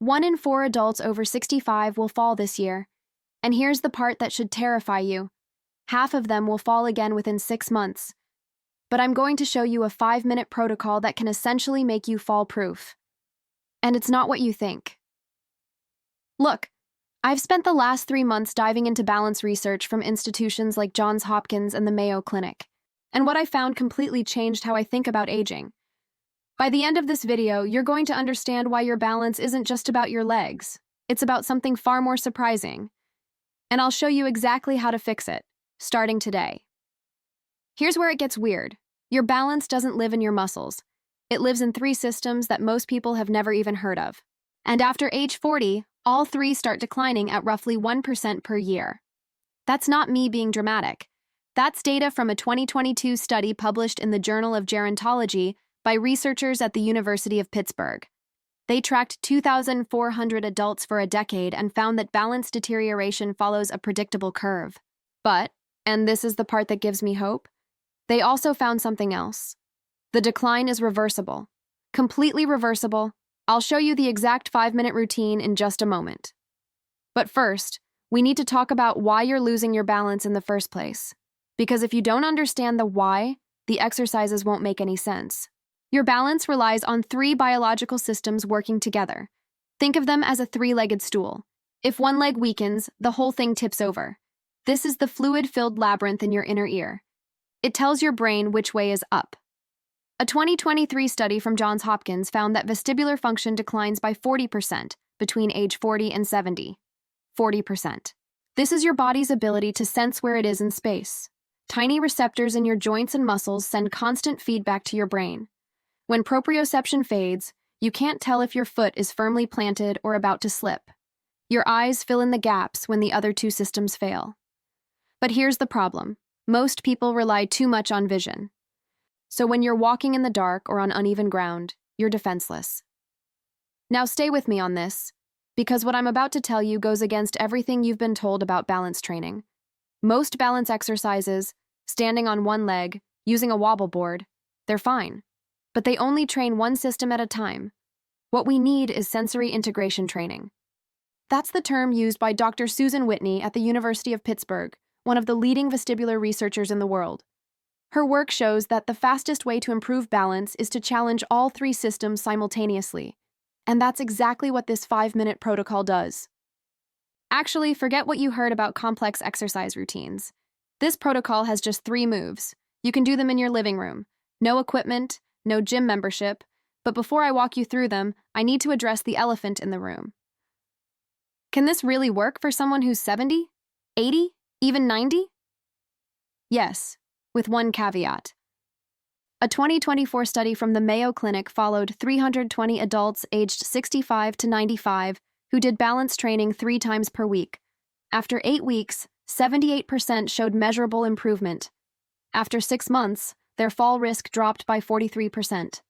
1 in 4 adults over 65 will fall this year. And here's the part that should terrify you. Half of them will fall again within 6 months. But I'm going to show you a 5-minute protocol that can essentially make you fall-proof. And it's not what you think. Look, I've spent the last 3 months diving into balance research from institutions like Johns Hopkins and the Mayo Clinic. And what I found completely changed how I think about aging. By the end of this video, you're going to understand why your balance isn't just about your legs. It's about something far more surprising. And I'll show you exactly how to fix it, starting today. Here's where it gets weird. Your balance doesn't live in your muscles. It lives in 3 systems that most people have never even heard of. And after age 40, all 3 start declining at roughly 1% per year. That's not me being dramatic. That's data from a 2022 study published in the Journal of Gerontology by researchers at the University of Pittsburgh. They tracked 2,400 adults for a decade and found that balance deterioration follows a predictable curve. But, and this is the part that gives me hope, they also found something else. The decline is reversible. Completely reversible. I'll show you the exact 5-minute routine in just a moment. But first, we need to talk about why you're losing your balance in the first place. Because if you don't understand the why, the exercises won't make any sense. Your balance relies on 3 biological systems working together. Think of them as a 3-legged stool. If one leg weakens, the whole thing tips over. This is the fluid-filled labyrinth in your inner ear. It tells your brain which way is up. A 2023 study from Johns Hopkins found that vestibular function declines by 40% between age 40 and 70. 40%. This is your body's ability to sense where it is in space. Tiny receptors in your joints and muscles send constant feedback to your brain. When proprioception fades, you can't tell if your foot is firmly planted or about to slip. Your eyes fill in the gaps when the other 2 systems fail. But here's the problem. Most people rely too much on vision. So when you're walking in the dark or on uneven ground, you're defenseless. Now stay with me on this, because what I'm about to tell you goes against everything you've been told about balance training. Most balance exercises, standing on one leg, using a wobble board, they're fine. But they only train one system at a time. What we need is sensory integration training. That's the term used by Dr. Susan Whitney at the University of Pittsburgh, one of the leading vestibular researchers in the world. Her work shows that the fastest way to improve balance is to challenge all 3 systems simultaneously. And that's exactly what this 5-minute protocol does. Actually, forget what you heard about complex exercise routines. This protocol has just 3 moves. You can do them in your living room. No equipment, no gym membership, but before I walk you through them, I need to address the elephant in the room. Can this really work for someone who's 70, 80, even 90? Yes, with one caveat. A 2024 study from the Mayo Clinic followed 320 adults aged 65 to 95 who did balance training 3 times per week. After 8 weeks, 78% showed measurable improvement. After 6 months, their fall risk dropped by 43%.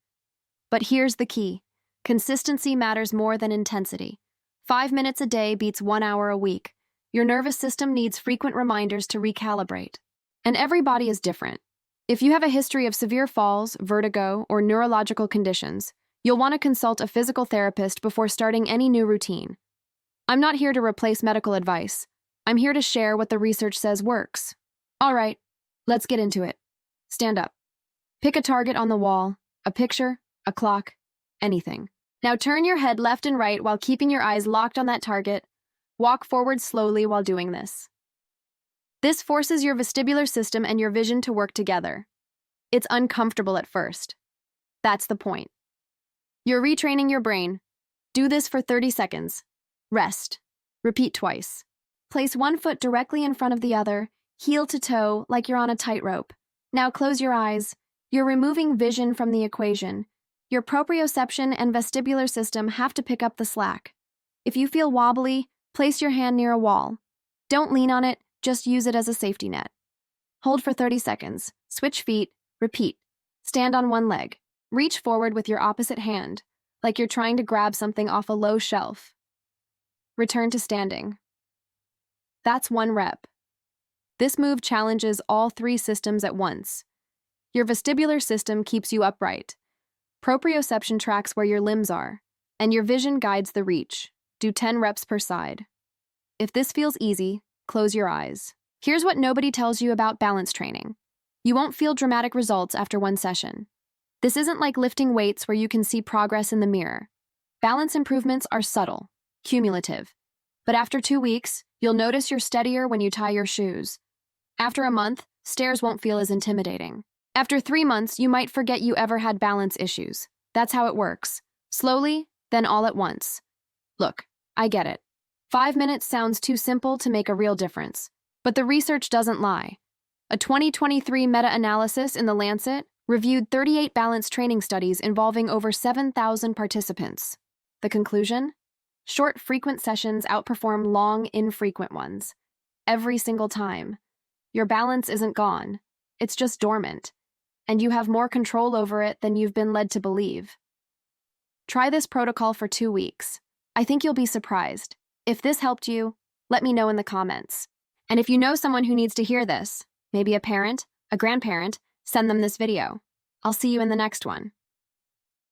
But here's the key. Consistency matters more than intensity. 5 minutes a day beats 1 hour a week. Your nervous system needs frequent reminders to recalibrate. And every body is different. If you have a history of severe falls, vertigo, or neurological conditions, you'll want to consult a physical therapist before starting any new routine. I'm not here to replace medical advice. I'm here to share what the research says works. All right, let's get into it. Stand up. Pick a target on the wall, a picture, a clock, anything. Now turn your head left and right while keeping your eyes locked on that target. Walk forward slowly while doing this. This forces your vestibular system and your vision to work together. It's uncomfortable at first. That's the point. You're retraining your brain. Do this for 30 seconds. Rest. Repeat twice. Place one foot directly in front of the other, heel to toe, like you're on a tightrope. Now close your eyes. You're removing vision from the equation. Your proprioception and vestibular system have to pick up the slack. If you feel wobbly, place your hand near a wall. Don't lean on it, just use it as a safety net. Hold for 30 seconds. Switch feet. Repeat. Stand on one leg. Reach forward with your opposite hand, like you're trying to grab something off a low shelf. Return to standing. That's 1 rep. This move challenges all 3 systems at once. Your vestibular system keeps you upright. Proprioception tracks where your limbs are. And your vision guides the reach. Do 10 reps per side. If this feels easy, close your eyes. Here's what nobody tells you about balance training. You won't feel dramatic results after one session. This isn't like lifting weights where you can see progress in the mirror. Balance improvements are subtle, cumulative. But after 2 weeks, you'll notice you're steadier when you tie your shoes. After a month, stairs won't feel as intimidating. After 3 months, you might forget you ever had balance issues. That's how it works. Slowly, then all at once. Look, I get it. 5 minutes sounds too simple to make a real difference. But the research doesn't lie. A 2023 meta-analysis in The Lancet reviewed 38 balance training studies involving over 7,000 participants. The conclusion? Short, frequent sessions outperform long, infrequent ones. Every single time. Your balance isn't gone. It's just dormant. And you have more control over it than you've been led to believe. Try this protocol for 2 weeks. I think you'll be surprised. If this helped you, let me know in the comments. And if you know someone who needs to hear this, maybe a parent, a grandparent, send them this video. I'll see you in the next one.